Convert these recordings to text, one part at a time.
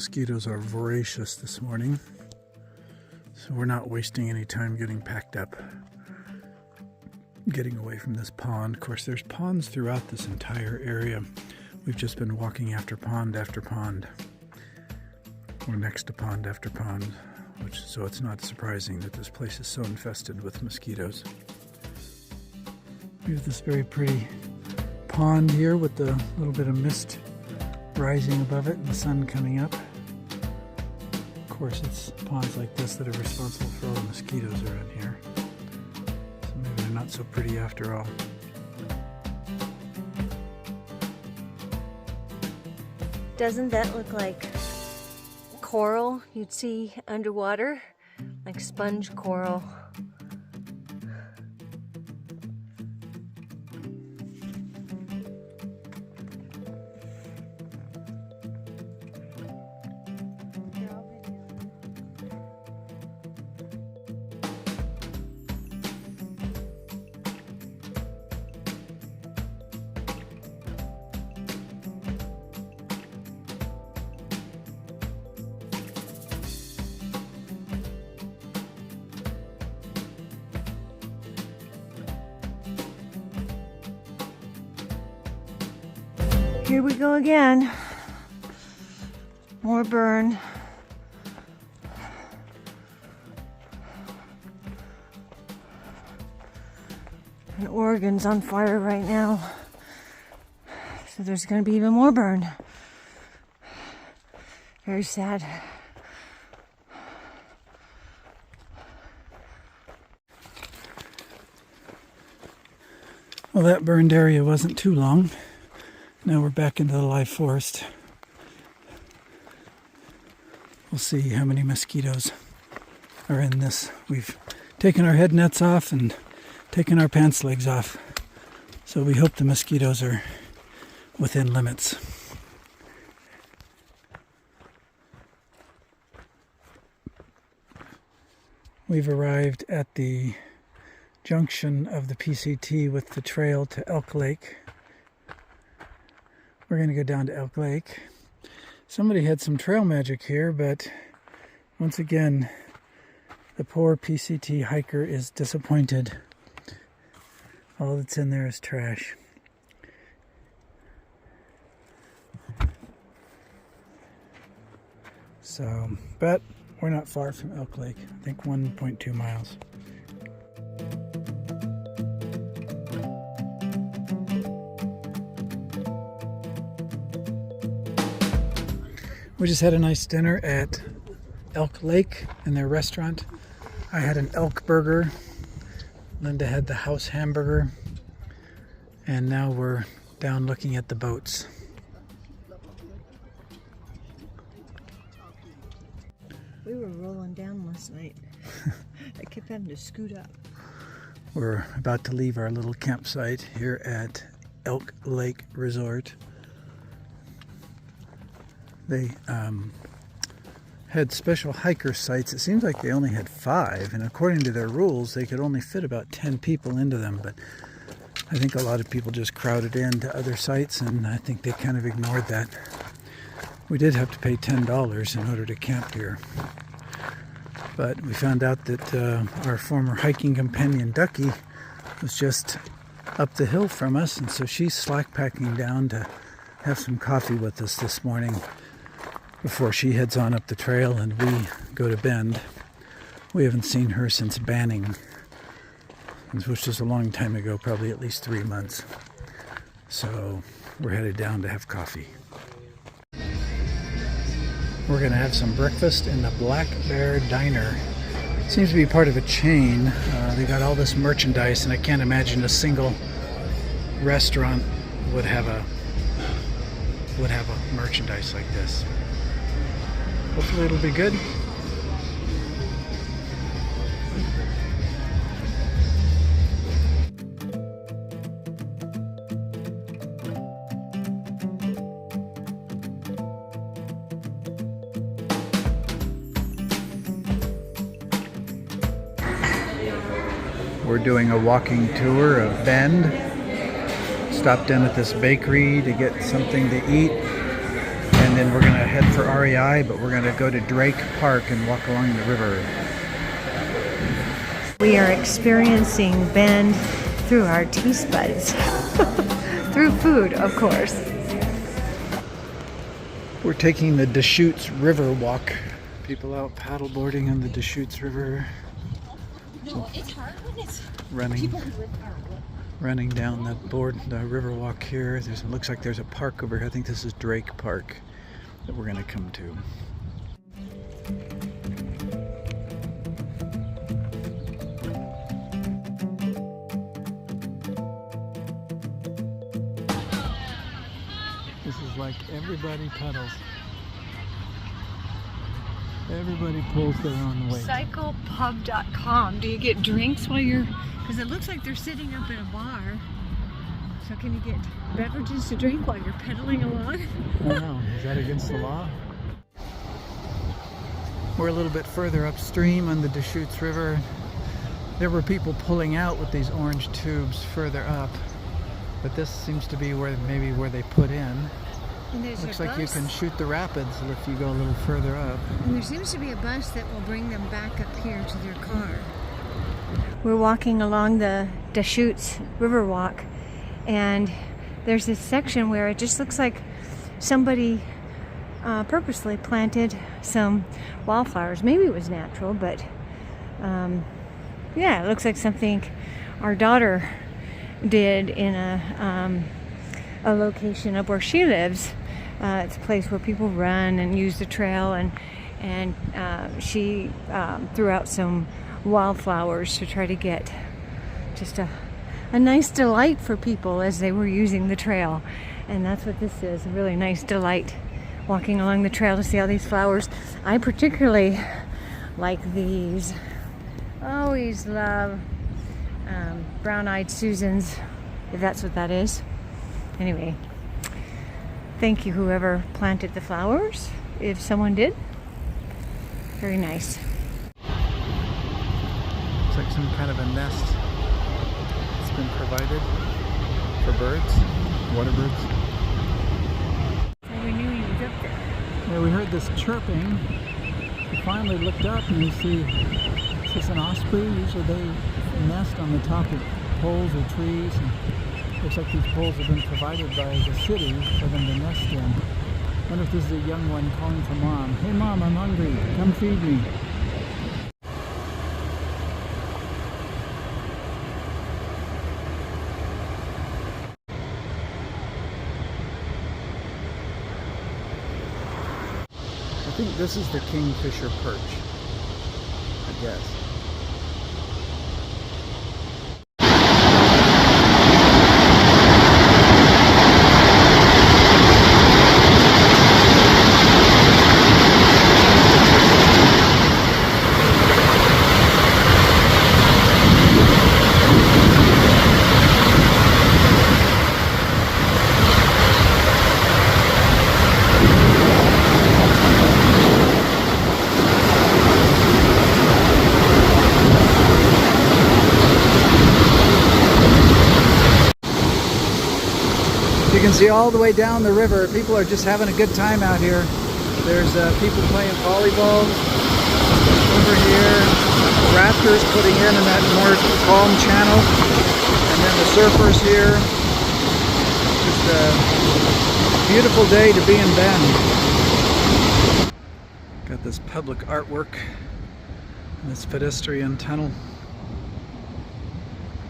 mosquitoes are voracious this morning, so we're not wasting any time getting packed up, getting away from this pond. Of course, there's ponds throughout this entire area. We've just been walking after pond after pond, or next to pond after pond, so it's not surprising that this place is so infested with mosquitoes. We have this very pretty pond here with a little bit of mist rising above it and the sun coming up. Of course, it's ponds like this that are responsible for all the mosquitoes around here. So maybe they're not so pretty after all. Doesn't that look like coral you'd see underwater? Like sponge coral. Here we go again. More burn. And Oregon's on fire right now. So there's going to be even more burn. Very sad. Well, that burned area wasn't too long. Now we're back into the live forest. We'll see how many mosquitoes are in this. We've taken our head nets off and taken our pants legs off. So we hope the mosquitoes are within limits. We've arrived at the junction of the PCT with the trail to Elk Lake. We're going to go down to Elk Lake. Somebody had some trail magic here, but once again, the poor PCT hiker is disappointed. All that's in there is trash. So, but we're not far from Elk Lake. I think 1.2 miles. We just had a nice dinner at Elk Lake in their restaurant. I had an elk burger. Linda had the house hamburger. And now we're down looking at the boats. We were rolling down last night. I kept having to scoot up. We're about to leave our little campsite here at Elk Lake Resort. They had special hiker sites. It seems like they only had 5, and according to their rules, they could only fit about 10 people into them, but I think a lot of people just crowded into other sites, and I think they kind of ignored that. We did have to pay $10 in order to camp here, but we found out that our former hiking companion, Ducky, was just up the hill from us, and so she's slack packing down to have some coffee with us this morning before she heads on up the trail and we go to Bend. We haven't seen her since Banning, which was a long time ago, probably at least 3 months. So we're headed down to have coffee. We're going to have some breakfast in the Black Bear Diner. It seems to be part of a chain. They got all this merchandise, and I can't imagine a single restaurant would have a merchandise like this. Hopefully it'll be good. We're doing a walking tour of Bend. Stopped in at this bakery to get something to eat. And and then we're going to head for REI, but we're going to go to Drake Park and walk along the river. We are experiencing Bend through our taste buds. Through food, of course. We're taking the Deschutes River walk. People out paddleboarding on the Deschutes River. No, it's hard when it's Running down the river walk here. It looks like there's a park over here. I think this is Drake Park that we're going to come to. This is like everybody pedals. Everybody pulls their own weight. Cyclepub.com. Do you get drinks while you're... Because it looks like they're sitting up in a bar. So can you get beverages to drink while you're pedaling along? I don't know. Is that against the law? We're a little bit further upstream on the Deschutes River. There were people pulling out with these orange tubes further up. But this seems to be maybe where they put in. Looks like you can shoot the rapids if you go a little further up. And there seems to be a bus that will bring them back up here to their car. We're walking along the Deschutes River Walk, and there's this section where it just looks like somebody purposely planted some wildflowers. Maybe it was natural, but yeah, it looks like something our daughter did in a location up where she lives. It's a place where people run and use the trail, and she threw out some wildflowers to try to get just a nice delight for people as they were using the trail. And that's what this is, a really nice delight, walking along the trail to see all these flowers. I particularly like these. Always love brown-eyed Susans, if that's what that is. Anyway, thank you whoever planted the flowers, if someone did. Very nice. It's like some kind of a nest that's been provided for birds, water birds. So we knew he was up there. Yeah, we heard this chirping. We finally looked up and we see, is this an osprey? Usually they nest on the top of poles or trees. And looks like these poles have been provided by the city for them to nest in. I wonder if this is a young one calling for mom. Hey mom, I'm hungry. Come feed me. I think this is the kingfisher perch, I guess. You can see all the way down the river. People are just having a good time out here. There's people playing volleyball over here. Rafters putting in that more calm channel. And then the surfers here. Just a beautiful day to be in Bend. Got this public artwork in this pedestrian tunnel.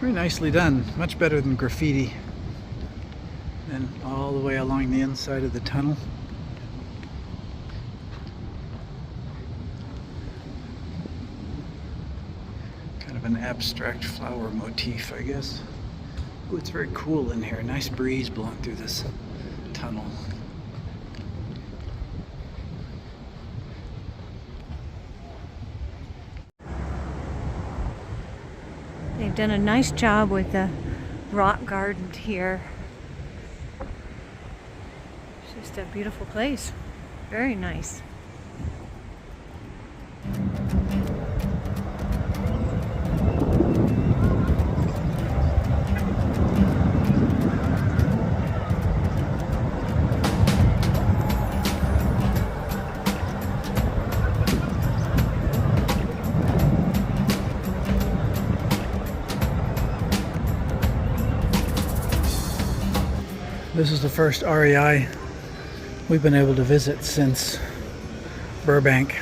Very nicely done. Much better than graffiti. And all the way along the inside of the tunnel. Kind of an abstract flower motif, I guess. Ooh, it's very cool in here. Nice breeze blowing through this tunnel. They've done a nice job with the rock garden here. It's just a beautiful place. Very nice. This is the first REI we've been able to visit since Burbank.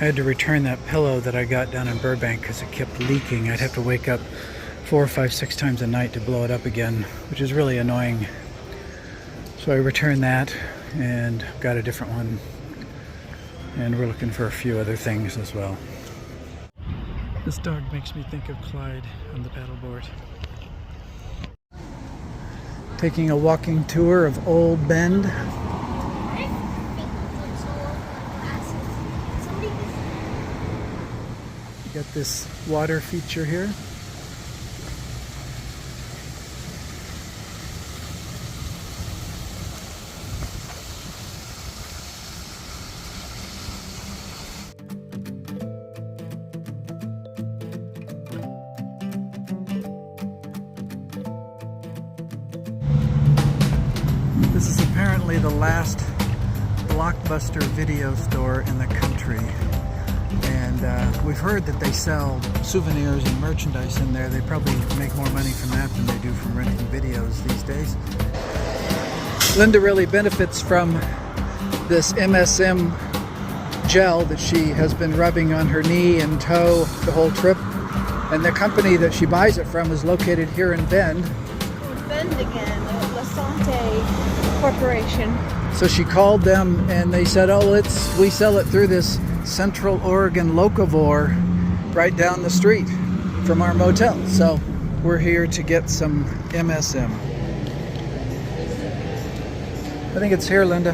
I had to return that pillow that I got down in Burbank because it kept leaking. I'd have to wake up 4, 5, 6 times a night to blow it up again, which is really annoying. So I returned that and got a different one. And we're looking for a few other things as well. This dog makes me think of Clyde on the paddleboard. Taking a walking tour of Old Bend. You got this water feature here. This is apparently the last Blockbuster video store in the country, and we've heard that they sell souvenirs and merchandise in there. They probably make more money from that than they do from renting videos these days. Linda really benefits from this MSM gel that she has been rubbing on her knee and toe the whole trip, and the company that she buys it from is located here in Bend. Bend again, Lasante Corporation. So she called them and they said, oh, we sell it through this Central Oregon locavore right down the street from our motel. So we're here to get some MSM. I think it's here, Linda.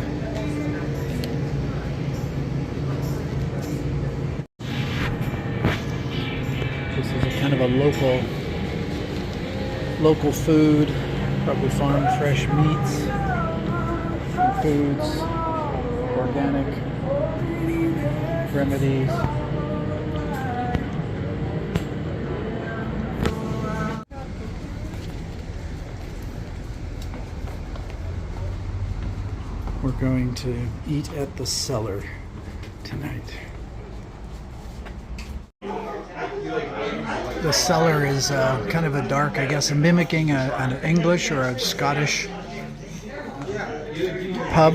This is a kind of a local food, probably farm fresh meats, foods, organic remedies. We're going to eat at the Cellar tonight. The Cellar is kind of a dark, I guess, mimicking an English or a Scottish pub.